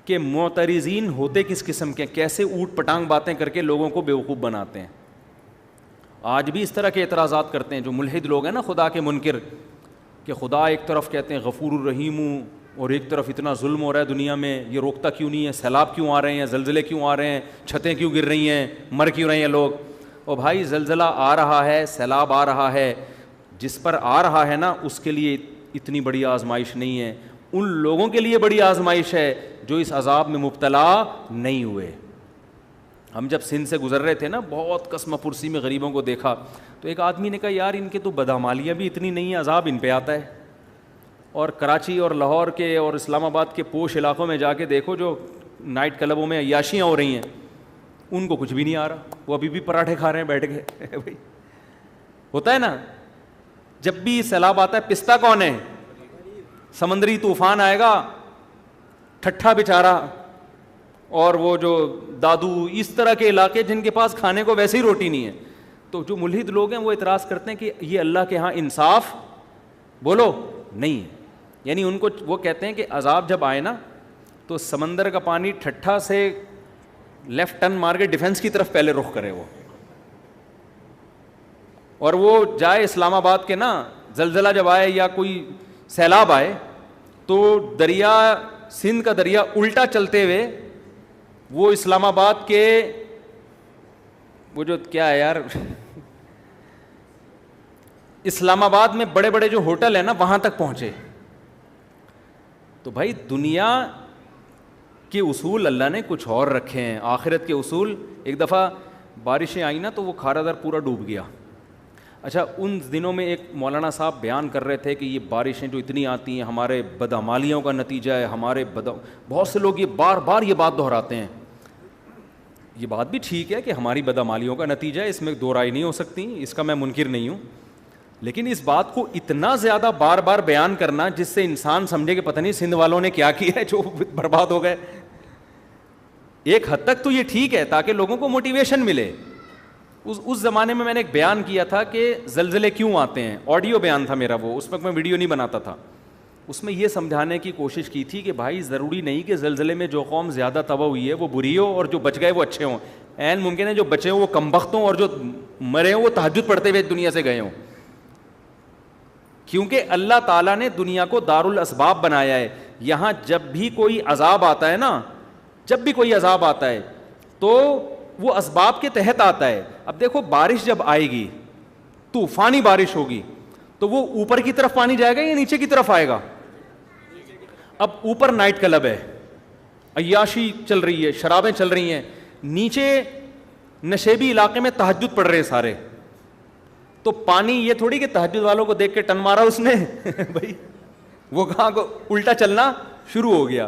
کہ معترضین ہوتے کس قسم کے، کیسے اوٹ پٹانگ باتیں کر کے لوگوں کو بیوقوف بناتے ہیں. آج بھی اس طرح کے اعتراضات کرتے ہیں جو ملحد لوگ ہیں نا، خدا کے منکر، کہ خدا ایک طرف کہتے ہیں غفور الرحیم ہوں، اور ایک طرف اتنا ظلم ہو رہا ہے دنیا میں، یہ روکتا کیوں نہیں ہے، سیلاب کیوں آ رہے ہیں، زلزلے کیوں آ رہے ہیں، چھتیں کیوں گر رہی ہیں، مر کیوں رہے ہیں لوگ. اور بھائی زلزلہ آ رہا ہے، سیلاب آ رہا ہے، جس پر آ رہا ہے نا اس کے لیے اتنی بڑی آزمائش نہیں ہے، ان لوگوں کے لیے بڑی آزمائش ہے جو اس عذاب میں مبتلا نہیں ہوئے. ہم جب سندھ سے گزر رہے تھے نا، بہت قسم پرسی میں غریبوں کو دیکھا، تو ایک آدمی نے کہا یار ان کے تو بدعمالیاں بھی اتنی نہیں ہیں، عذاب ان پہ آتا ہے. اور کراچی اور لاہور کے اور اسلام آباد کے پوش علاقوں میں جا کے دیکھو جو نائٹ کلبوں میں عیاشیاں ہو رہی ہیں، ان کو کچھ بھی نہیں آ رہا، وہ ابھی بھی پراٹھے کھا رہے ہیں بیٹھ کے. بھائی ہوتا ہے نا، جب بھی سیلاب آتا ہے پستا کون ہے؟ سمندری طوفان آئے گا، ٹھٹھا بیچارہ اور وہ جو دادو، اس طرح کے علاقے جن کے پاس کھانے کو ویسے ہی روٹی نہیں ہے. تو جو ملحد لوگ ہیں وہ اعتراض کرتے ہیں کہ یہ اللہ کے ہاں انصاف بولو نہیں ہے. یعنی ان کو وہ کہتے ہیں کہ عذاب جب آئے نا تو سمندر کا پانی ٹھٹھا سے لیفٹ ٹرن مار کے ڈیفنس کی طرف پہلے رخ کرے وہ، اور وہ جائے اسلام آباد کے نا، زلزلہ جب آئے یا کوئی سیلاب آئے تو دریا سندھ کا دریا الٹا چلتے ہوئے وہ اسلام آباد کے وہ جو کیا ہے یار اسلام آباد میں بڑے بڑے جو ہوٹل ہیں نا وہاں تک پہنچے. تو بھائی دنیا کے اصول اللہ نے کچھ اور رکھے ہیں، آخرت کے اصول. ایک دفعہ بارشیں آئیں نا تو وہ کھارا در پورا ڈوب گیا. اچھا ان دنوں میں ایک مولانا صاحب بیان کر رہے تھے کہ یہ بارشیں جو اتنی آتی ہیں ہمارے بدعمالیوں کا نتیجہ ہے، ہمارے بہت سے لوگ یہ بار بار یہ بات دہراتے ہیں. یہ بات بھی ٹھیک ہے کہ ہماری بدعمالیوں کا نتیجہ ہے، اس میں دو رائے نہیں ہو سکتی، اس کا میں منکر نہیں ہوں. لیکن اس بات کو اتنا زیادہ بار بار بیان کرنا جس سے انسان سمجھے کہ پتہ نہیں سندھ والوں نے کیا کیا ہے جو برباد ہو گئے. ایک حد تک تو یہ ٹھیک ہے تاکہ لوگوں کو موٹیویشن ملے. اس زمانے میں نے ایک بیان کیا تھا کہ زلزلے کیوں آتے ہیں، آڈیو بیان تھا میرا وہ، اس وقت میں ویڈیو نہیں بناتا تھا. اس میں یہ سمجھانے کی کوشش کی تھی کہ بھائی ضروری نہیں کہ زلزلے میں جو قوم زیادہ تباہ ہوئی ہے وہ بری ہو اور جو بچ گئے وہ اچھے ہوں. عین ممکن ہے جو بچے ہوں وہ کمبخت ہوں اور جو مرے ہوں وہ تہجد پڑھتے ہوئے دنیا سے گئے ہوں. کیونکہ اللہ تعالیٰ نے دنیا کو دار الاسباب بنایا ہے. یہاں جب بھی کوئی عذاب آتا ہے نا، جب بھی کوئی عذاب آتا ہے تو وہ اسباب کے تحت آتا ہے. اب دیکھو بارش جب آئے گی، طوفانی بارش ہوگی، تو وہ اوپر کی طرف پانی جائے گا یا نیچے کی طرف آئے گا؟ اب اوپر نائٹ کلب ہے، عیاشی چل رہی ہے، شرابیں چل رہی ہیں، نیچے نشیبی علاقے میں تہجد پڑھ رہے ہیں سارے. تو پانی یہ تھوڑی کہ تہجد والوں کو دیکھ کے ٹن مارا اس نے بھائی وہ کہاں کو الٹا چلنا شروع ہو گیا.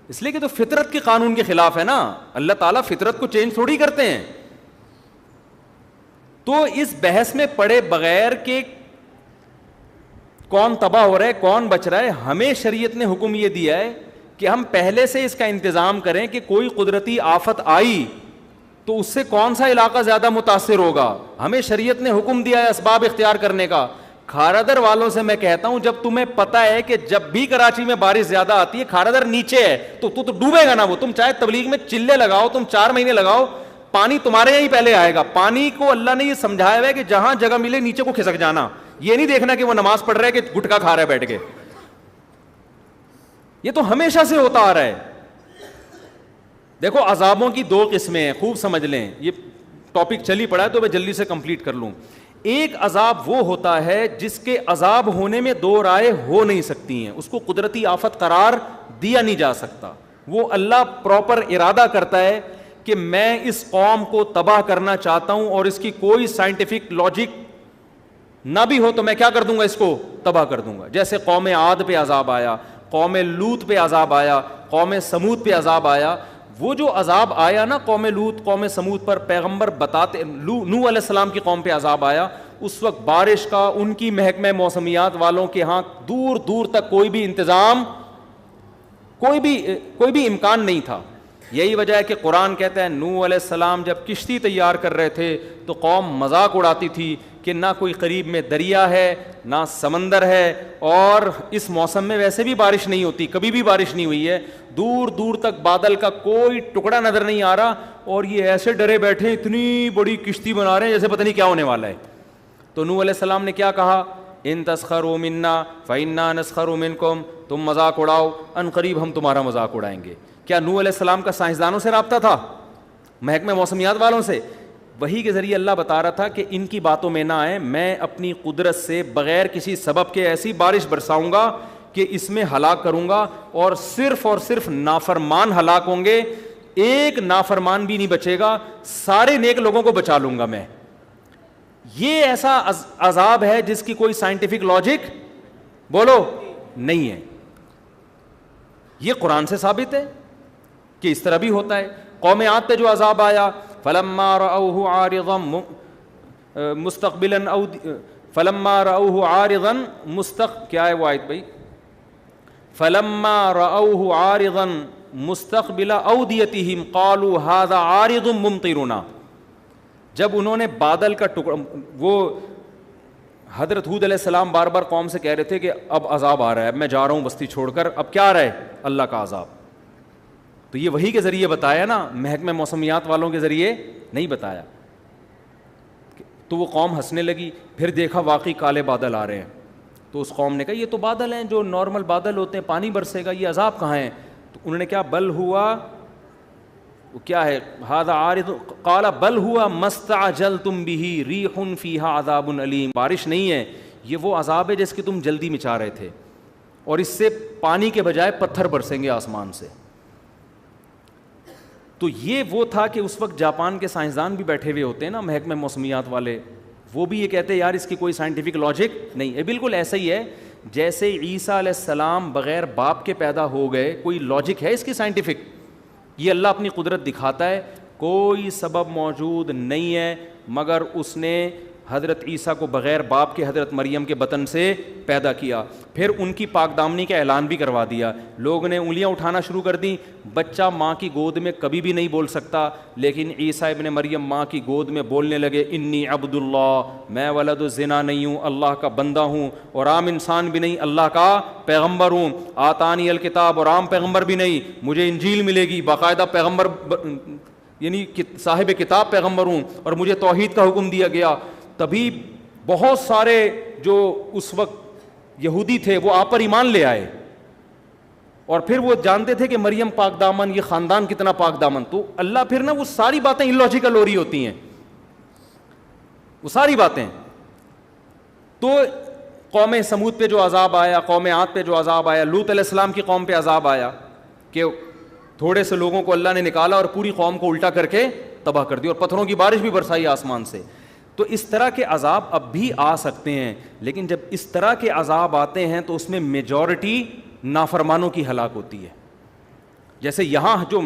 اس لیے کہ تو فطرت کے قانون کے خلاف ہے نا. اللہ تعالیٰ فطرت کو چینج تھوڑی کرتے ہیں. تو اس بحث میں پڑے بغیر کہ کون تباہ ہو رہا ہے کون بچ رہا ہے، ہمیں شریعت نے حکم یہ دیا ہے کہ ہم پہلے سے اس کا انتظام کریں کہ کوئی قدرتی آفت آئی تو اس سے کون سا علاقہ زیادہ متاثر ہوگا. ہمیں شریعت نے حکم دیا ہے اسباب اختیار کرنے کا. کھارادر والوں سے میں کہتا ہوں جب تمہیں پتہ ہے کہ جب بھی کراچی میں بارش زیادہ آتی ہے کھارادر نیچے ہے تو ڈوبے گا نا وہ. تم چاہے تبلیغ میں چلے لگاؤ، تم 4 مہینے لگاؤ، پانی تمہارے یہاں ہی پہلے آئے گا. پانی کو اللہ نے یہ سمجھایا ہوا ہے کہ جہاں جگہ ملے نیچے کو کھسک جانا. یہ نہیں دیکھنا کہ وہ نماز پڑھ رہا ہے کہ گٹکا کھا رہا ہے بیٹھ کے. یہ تو ہمیشہ سے ہوتا آ رہا ہے. دیکھو عذابوں کی 2 قسمیں ہیں، خوب سمجھ لیں. یہ ٹاپک چل ہی پڑا ہے تو میں جلدی سے کمپلیٹ کر لوں. ایک عذاب وہ ہوتا ہے جس کے عذاب ہونے میں 2 رائے ہو نہیں سکتی ہیں، اس کو قدرتی آفت قرار دیا نہیں جا سکتا. وہ اللہ پراپر ارادہ کرتا ہے کہ میں اس قوم کو تباہ کرنا چاہتا ہوں اور اس کی کوئی سائنٹیفک لاجک نہ بھی ہو تو میں کیا کر دوں گا، اس کو تباہ کر دوں گا. جیسے قوم عاد پہ عذاب آیا، قوم لوط پہ عذاب آیا، قوم سمود پہ عذاب آیا. وہ جو عذاب آیا نا قوم لوط قوم سمود پر، پیغمبر بتاتے، نوح علیہ السلام کی قوم پہ عذاب آیا، اس وقت بارش کا ان کی محکمہ موسمیات والوں کے ہاں دور دور تک کوئی بھی انتظام، کوئی بھی امکان نہیں تھا. یہی وجہ ہے کہ قرآن کہتا ہے نوح علیہ السلام جب کشتی تیار کر رہے تھے تو قوم مذاق اڑاتی تھی کہ نہ کوئی قریب میں دریا ہے نہ سمندر ہے، اور اس موسم میں ویسے بھی بارش نہیں ہوتی، کبھی بھی بارش نہیں ہوئی ہے، دور دور تک بادل کا کوئی ٹکڑا نظر نہیں آ رہا، اور یہ ایسے ڈرے بیٹھے ہیں، اتنی بڑی کشتی بنا رہے ہیں جیسے پتہ نہیں کیا ہونے والا ہے۔ تو نوح علیہ السلام نے کیا کہا؟ ان تسخروا منا فإنا نسخر منکم، تم مذاق اڑاؤ، ان قریب ہم تمہارا مذاق اڑائیں گے۔ کیا نوح علیہ السلام کا سائنسدانوں سے رابطہ تھا؟ محکمہ موسمیات والوں سے؟ وہی کے ذریعے اللہ بتا رہا تھا کہ ان کی باتوں میں نہ آئے، میں اپنی قدرت سے بغیر کسی سبب کے ایسی بارش برساؤں گا کہ اس میں ہلاک کروں گا، اور صرف نافرمان ہلاک ہوں گے، ایک نافرمان بھی نہیں بچے گا، سارے نیک لوگوں کو بچا لوں گا میں۔ یہ ایسا عذاب ہے جس کی کوئی سائنٹیفک لاجک بولو نہیں ہے، یہ قرآن سے ثابت ہے کہ اس طرح بھی ہوتا ہے۔ قوم عاد پہ جو عذاب آیا، فلما رأوه عارضا مستقبلا فلما رأوه عارضا کیا ہے وہ آیت بھائی؟ فلما رأوه عارضا مستقبل اودیتهم قالوا هذا عارض ممطرنا، جب انہوں نے بادل کا ٹکڑا، وہ حضرت ہود علیہ السلام بار بار قوم سے کہہ رہے تھے کہ اب عذاب آ رہا ہے، اب میں جا رہا ہوں بستی چھوڑ کر، اب کیا آ رہا ہے؟ اللہ کا عذاب۔ تو یہ وہی کے ذریعے بتایا نا، محکمہ موسمیات والوں کے ذریعے نہیں بتایا۔ تو وہ قوم ہنسنے لگی، پھر دیکھا واقعی کالے بادل آ رہے ہیں، تو اس قوم نے کہا یہ تو بادل ہیں جو نارمل بادل ہوتے ہیں، پانی برسے گا، یہ عذاب کہاں ہے؟ تو انہوں نے کیا، بل ہوا، وہ کیا ہے، ھذا عارض، قال بل ہوا ما استعجلتم به ریح فیہا عذاب علیم، بارش نہیں ہے، یہ وہ عذاب ہے جس کی تم جلدی مچا رہے تھے، اور اس سے پانی کے بجائے پتھر برسیں گے آسمان سے۔ تو یہ وہ تھا کہ اس وقت جاپان کے سائنسدان بھی بیٹھے ہوئے ہوتے ہیں نا، محکمہ موسمیات والے، وہ بھی یہ کہتے ہیں یار اس کی کوئی سائنٹیفک لاجک نہیں ہے۔ بالکل ایسا ہی ہے جیسے عیسیٰ علیہ السلام بغیر باپ کے پیدا ہو گئے، کوئی لاجک ہے اس کی سائنٹیفک؟ یہ اللہ اپنی قدرت دکھاتا ہے، کوئی سبب موجود نہیں ہے، مگر اس نے حضرت عیسیٰ کو بغیر باپ کے حضرت مریم کے بطن سے پیدا کیا، پھر ان کی پاک دامنی کا اعلان بھی کروا دیا، لوگ نے انگلیاں اٹھانا شروع کر دیں، بچہ ماں کی گود میں کبھی بھی نہیں بول سکتا، لیکن عیسیٰ ابن مریم ماں کی گود میں بولنے لگے، انی عبد اللہ، میں ولد الزنا نہیں ہوں، اللہ کا بندہ ہوں، اور عام انسان بھی نہیں، اللہ کا پیغمبر ہوں، آتانی الکتاب، اور عام پیغمبر بھی نہیں، مجھے انجیل ملے گی، باقاعدہ پیغمبر یعنی صاحب کتاب پیغمبر ہوں، اور مجھے توحید کا حکم دیا گیا۔ تبھی بہت سارے جو اس وقت یہودی تھے وہ آپ پر ایمان لے آئے، اور پھر وہ جانتے تھے کہ مریم پاک دامن، یہ خاندان کتنا پاک دامن۔ تو اللہ پھر نا وہ ساری باتیں الوجیکل ہو رہی ہوتی ہیں، وہ ساری باتیں۔ تو قوم سمود پہ جو عذاب آیا، قوم عاد پہ جو عذاب آیا، لوط علیہ السلام کی قوم پہ عذاب آیا کہ تھوڑے سے لوگوں کو اللہ نے نکالا اور پوری قوم کو الٹا کر کے تباہ کر دیا، اور پتھروں کی بارش بھی برسائی آسمان سے۔ تو اس طرح کے عذاب اب بھی آ سکتے ہیں، لیکن جب اس طرح کے عذاب آتے ہیں تو اس میں میجورٹی نافرمانوں کی ہلاک ہوتی ہے۔ جیسے یہاں جو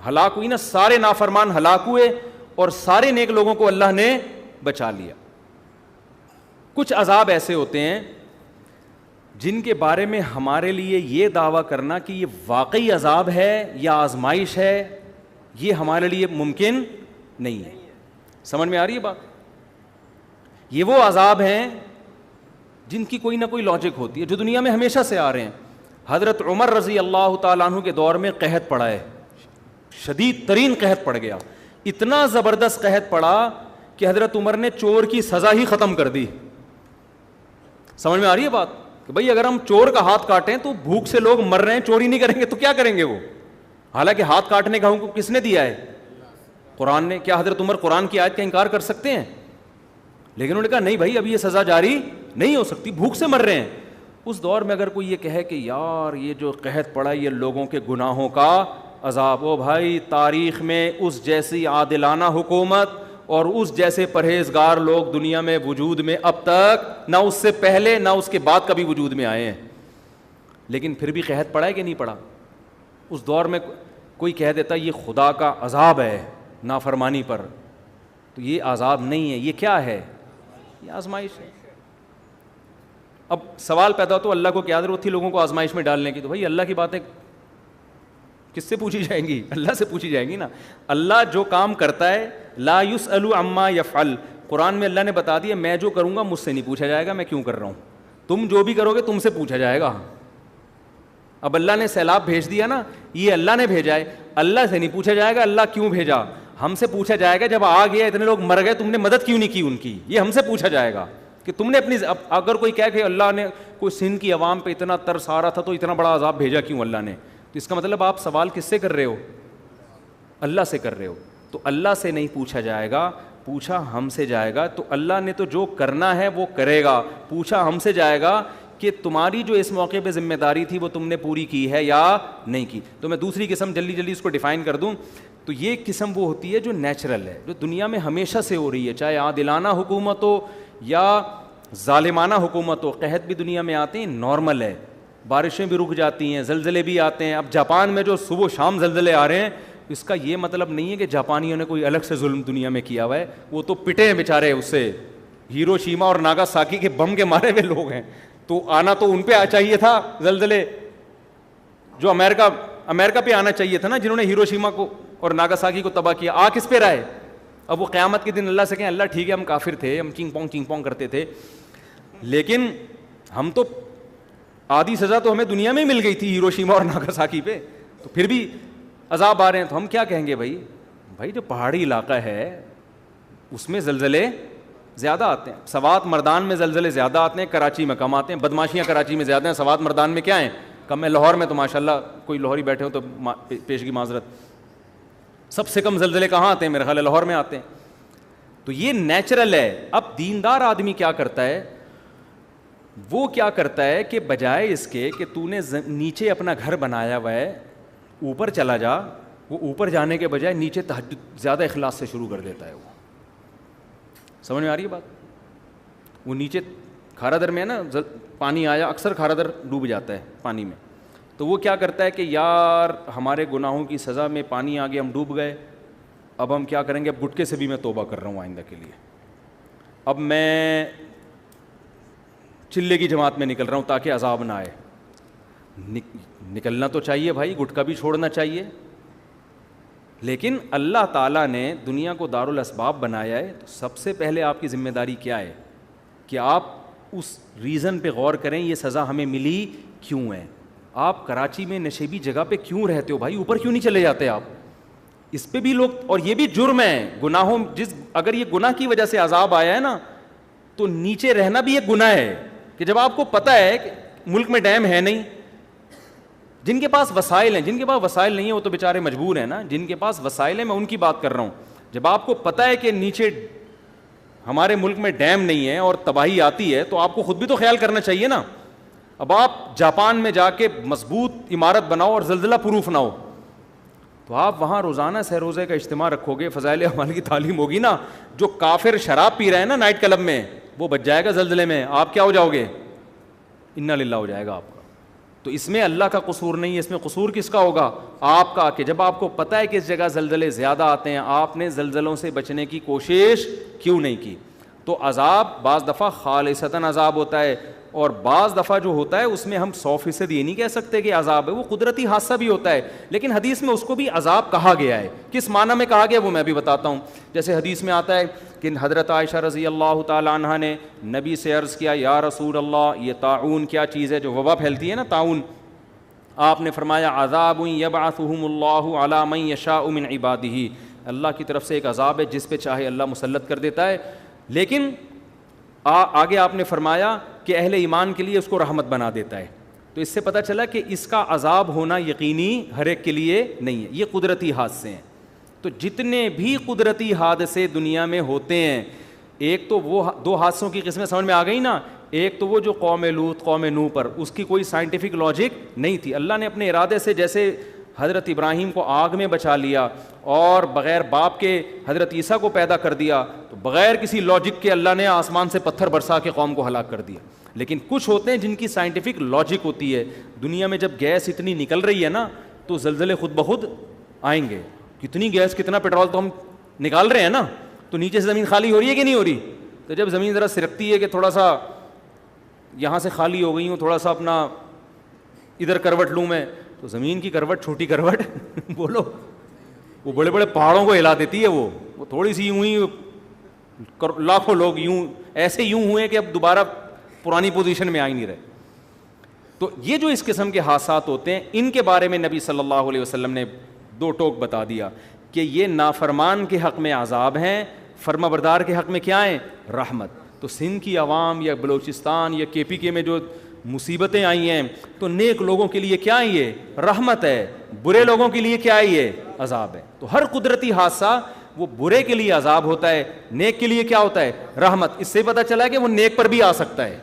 ہلاک ہوئی نا، سارے نافرمان ہلاک ہوئے اور سارے نیک لوگوں کو اللہ نے بچا لیا۔ کچھ عذاب ایسے ہوتے ہیں جن کے بارے میں ہمارے لیے یہ دعویٰ کرنا کہ یہ واقعی عذاب ہے یا آزمائش ہے، یہ ہمارے لیے ممکن نہیں ہے۔ سمجھ میں آ رہی ہے بات؟ یہ وہ عذاب ہیں جن کی کوئی نہ کوئی لاجک ہوتی ہے، جو دنیا میں ہمیشہ سے آ رہے ہیں۔ حضرت عمر رضی اللہ تعالیٰ عنہ کے دور میں قحط پڑا ہے، شدید ترین قحط پڑ گیا، اتنا زبردست قحط پڑا کہ حضرت عمر نے چور کی سزا ہی ختم کر دی۔ سمجھ میں آ رہی ہے بات؟ کہ بھئی اگر ہم چور کا ہاتھ کاٹیں تو بھوک سے لوگ مر رہے ہیں، چوری نہیں کریں گے تو کیا کریں گے وہ؟ حالانکہ ہاتھ کاٹنے کا حکم کس نے دیا ہے؟ قرآن نے۔ کیا حضرت عمر قرآن کی آیت کا انکار کر سکتے ہیں؟ لیکن انہوں نے کہا نہیں بھائی اب یہ سزا جاری نہیں ہو سکتی، بھوک سے مر رہے ہیں۔ اس دور میں اگر کوئی یہ کہے کہ یار یہ جو قحط پڑا یہ لوگوں کے گناہوں کا عذاب، او بھائی تاریخ میں اس جیسی عادلانہ حکومت اور اس جیسے پرہیزگار لوگ دنیا میں وجود میں اب تک نہ اس سے پہلے نہ اس کے بعد کبھی وجود میں آئے ہیں، لیکن پھر بھی قحط پڑا ہے کہ نہیں پڑا؟ اس دور میں کوئی کہہ دیتا یہ خدا کا عذاب ہے نافرمانی پر، تو یہ عذاب نہیں ہے، یہ کیا ہے؟ یہ آزمائش ہے۔ اب سوال پیدا ہو تو اللہ کو کیا ضرورت تھی لوگوں کو آزمائش میں ڈالنے کی؟ تو بھائی اللہ کی باتیں کس سے پوچھی جائیں گی؟ اللہ سے پوچھی جائیں گی نا۔ اللہ جو کام کرتا ہے لا یسأل عما یفعل، قرآن میں اللہ نے بتا دیا میں جو کروں گا مجھ سے نہیں پوچھا جائے گا میں کیوں کر رہا ہوں, تم جو بھی کرو گے تم سے پوچھا جائے گا. اب اللہ نے سیلاب بھیج دیا نا, یہ اللہ نے بھیجا ہے, اللہ سے نہیں پوچھا جائے گا اللہ کیوں بھیجا, ہم سے پوچھا جائے گا جب آ گیا اتنے لوگ مر گئے تم نے مدد کیوں نہیں کی ان کی, یہ ہم سے پوچھا جائے گا کہ تم نے اپنی. اگر کوئی کہے کہ اللہ نے کوئی سندھ کی عوام پہ اتنا ترس آ رہا تھا تو اتنا بڑا عذاب بھیجا کیوں اللہ نے, تو اس کا مطلب آپ سوال کس سے کر رہے ہو, اللہ سے کر رہے ہو. تو اللہ سے نہیں پوچھا جائے گا, پوچھا ہم سے جائے گا. تو اللہ نے تو جو کرنا ہے وہ کرے گا, پوچھا ہم سے جائے گا کہ تمہاری جو اس موقع پہ ذمہ داری تھی وہ تم نے پوری کی ہے یا نہیں کی. تو میں دوسری قسم جلدی اس کو ڈیفائن کر دوں. تو یہ قسم وہ ہوتی ہے جو نیچرل ہے, جو دنیا میں ہمیشہ سے ہو رہی ہے, چاہے عادلانہ حکومت ہو یا ظالمانہ حکومت ہو. قحط بھی دنیا میں آتے ہیں, نارمل ہے, بارشیں بھی رک جاتی ہیں, زلزلے بھی آتے ہیں. اب جاپان میں جو صبح و شام زلزلے آ رہے ہیں اس کا یہ مطلب نہیں ہے کہ جاپانیوں نے کوئی الگ سے ظلم دنیا میں کیا ہوا ہے, وہ تو پٹے ہیں بیچارے اس سے, ہیروشیما اور ناگاساکی کے بم کے مارے ہوئے لوگ ہیں. تو آنا تو ان پہ چاہیے تھا زلزلے, جو امریکہ پہ آنا چاہیے تھا نا, جنہوں نے ہیروشیما کو اور ناگاساکی کو تباہ کیا. آ کس پہ رہے؟ اب وہ قیامت کے دن اللہ سے کہیں اللہ ٹھیک ہے ہم کافر تھے, ہم چنگ پونگ کرتے تھے, لیکن ہم تو آدھی سزا تو ہمیں دنیا میں ہی مل گئی تھی ہیروشیما اور ناگاساکی پہ, تو پھر بھی عذاب آ رہے ہیں. تو ہم کیا کہیں گے بھائی جو پہاڑی علاقہ ہے اس میں زلزلے زیادہ آتے ہیں, سوات مردان میں زلزلے زیادہ آتے ہیں, کراچی میں کم آتے ہیں. بدماشیاں کراچی میں زیادہ ہیں, سوات مردان میں کیا ہیں کم ہے. لاہور میں تو ماشاءاللہ کوئی لاہوری بیٹھے ہو تو پیش کی معذرت, سب سے کم زلزلے کہاں آتے ہیں؟ میرے خیال ہے لاہور میں آتے ہیں. تو یہ نیچرل ہے. اب دیندار آدمی کیا کرتا ہے, وہ کیا کرتا ہے کہ بجائے اس کے کہ تو نے نیچے اپنا گھر بنایا ہوا ہے اوپر چلا جا, وہ اوپر جانے کے بجائے نیچے تہجد زیادہ اخلاص سے شروع کر دیتا ہے. وہ سمجھ میں آ رہی ہے بات؟ وہ نیچے کھارا در میں ہے نا, پانی آیا, اکثر کھارا در ڈوب جاتا ہے پانی میں, تو وہ کیا کرتا ہے کہ یار ہمارے گناہوں کی سزا میں پانی آ گیا, ہم ڈوب گئے, اب ہم کیا کریں گے, اب گٹکے سے بھی میں توبہ کر رہا ہوں آئندہ کے لیے, اب میں چلے کی جماعت میں نکل رہا ہوں تاکہ عذاب نہ آئے. نکلنا تو چاہیے بھائی, گٹکا بھی چھوڑنا چاہیے, لیکن اللہ تعالیٰ نے دنیا کو دارالاسباب بنایا ہے. تو سب سے پہلے آپ کی ذمہ داری کیا ہے کہ آپ اس ریزن پہ غور کریں, یہ سزا ہمیں ملی کیوں ہے. آپ کراچی میں نشیبی جگہ پہ کیوں رہتے ہو بھائی, اوپر کیوں نہیں چلے جاتے آپ؟ اس پہ بھی لوگ, اور یہ بھی جرم ہے گناہوں, اگر یہ گناہ کی وجہ سے عذاب آیا ہے نا تو نیچے رہنا بھی ایک گناہ ہے. کہ جب آپ کو پتہ ہے کہ ملک میں ڈیم ہے نہیں, جن کے پاس وسائل ہیں, جن کے پاس وسائل نہیں ہیں وہ تو بیچارے مجبور ہیں نا, جن کے پاس وسائل ہیں میں ان کی بات کر رہا ہوں. جب آپ کو پتہ ہے کہ نیچے ہمارے ملک میں ڈیم نہیں ہے اور تباہی آتی ہے تو آپ کو خود بھی تو خیال کرنا چاہیے نا. اب آپ جاپان میں جا کے مضبوط عمارت بناؤ اور زلزلہ پروف نہ ہو, تو آپ وہاں روزانہ سہ روزے کا اجتماع رکھو گے, فضائل اعمال کی تعلیم ہوگی نا. جو کافر شراب پی رہے ہیں نا نائٹ کلب میں, وہ بچ جائے گا زلزلے میں, آپ کیا ہو جاؤ گے, انا للہ ہو جائے گا آپ کا. تو اس میں اللہ کا قصور نہیں ہے, اس میں قصور کس کا ہوگا, آپ کا, کہ جب آپ کو پتہ ہے کہ اس جگہ زلزلے زیادہ آتے ہیں آپ نے زلزلوں سے بچنے کی کوشش کیوں نہیں کی. تو عذاب بعض دفعہ خالصتاً عذاب ہوتا ہے, اور بعض دفعہ جو ہوتا ہے اس میں ہم 100% یہ نہیں کہہ سکتے کہ عذاب ہے, وہ قدرتی حادثہ بھی ہوتا ہے, لیکن حدیث میں اس کو بھی عذاب کہا گیا ہے. کس معنی میں کہا گیا وہ میں بھی بتاتا ہوں. جیسے حدیث میں آتا ہے کہ حضرت عائشہ رضی اللہ تعالی عنہا نے نبی سے عرض کیا, یا رسول اللہ یہ طاعون کیا چیز ہے جو وبا پھیلتی ہے نا, طاعون. آپ نے فرمایا عذاب یبعثہم اللہ علی من یشاء من عبادہ, اللہ کی طرف سے ایک عذاب ہے جس پہ چاہے اللہ مسلط کر دیتا ہے. لیکن آگے آپ نے فرمایا کہ اہل ایمان کے لیے اس کو رحمت بنا دیتا ہے. تو اس سے پتہ چلا کہ اس کا عذاب ہونا یقینی ہر ایک کے لیے نہیں ہے, یہ قدرتی حادثے ہیں. تو جتنے بھی قدرتی حادثے دنیا میں ہوتے ہیں, ایک تو وہ 2 حادثوں کی قسمیں سمجھ میں آ گئی نا. ایک تو وہ جو قوم لوط قوم نوح پر, اس کی کوئی سائنٹیفک لاجک نہیں تھی, اللہ نے اپنے ارادے سے, جیسے حضرت ابراہیم کو آگ میں بچا لیا اور بغیر باپ کے حضرت عیسیٰ کو پیدا کر دیا, تو بغیر کسی لاجک کے اللہ نے آسمان سے پتھر برسا کے قوم کو ہلاک کر دیا. لیکن کچھ ہوتے ہیں جن کی سائنٹیفک لاجک ہوتی ہے. دنیا میں جب گیس اتنی نکل رہی ہے نا تو زلزلے خود بخود آئیں گے. کتنی گیس کتنا پیٹرول تو ہم نکال رہے ہیں نا, تو نیچے سے زمین خالی ہو رہی ہے کہ نہیں ہو رہی. تو جب زمین ذرا سرکتی ہے کہ تھوڑا سا یہاں سے خالی ہو گئی ہوں, تھوڑا سا اپنا ادھر کروٹ لوں میں, تو زمین کی کروٹ چھوٹی کروٹ بولو, وہ بڑے بڑے پہاڑوں کو ہلا دیتی ہے. وہ تھوڑی سی یوں ہی لاکھوں لوگ یوں ہوئے کہ اب دوبارہ پرانی پوزیشن میں آ ہی نہیں رہے. تو یہ جو اس قسم کے حادثات ہوتے ہیں ان کے بارے میں نبی صلی اللہ علیہ وسلم نے دو ٹوک بتا دیا کہ یہ نافرمان کے حق میں عذاب ہیں, فرما بردار کے حق میں کیا ہیں, رحمت. تو سندھ کی عوام یا بلوچستان یا KPK میں جو مصیبتیں آئی ہیں تو نیک لوگوں کے لیے کیا ہے, یہ رحمت ہے, برے لوگوں کے لیے کیا ہے, یہ عذاب ہے. تو ہر قدرتی حادثہ وہ برے کے لیے عذاب ہوتا ہے, نیک کے لیے کیا ہوتا ہے, رحمت. اس سے پتہ چلا ہے کہ وہ نیک پر بھی آ سکتا ہے.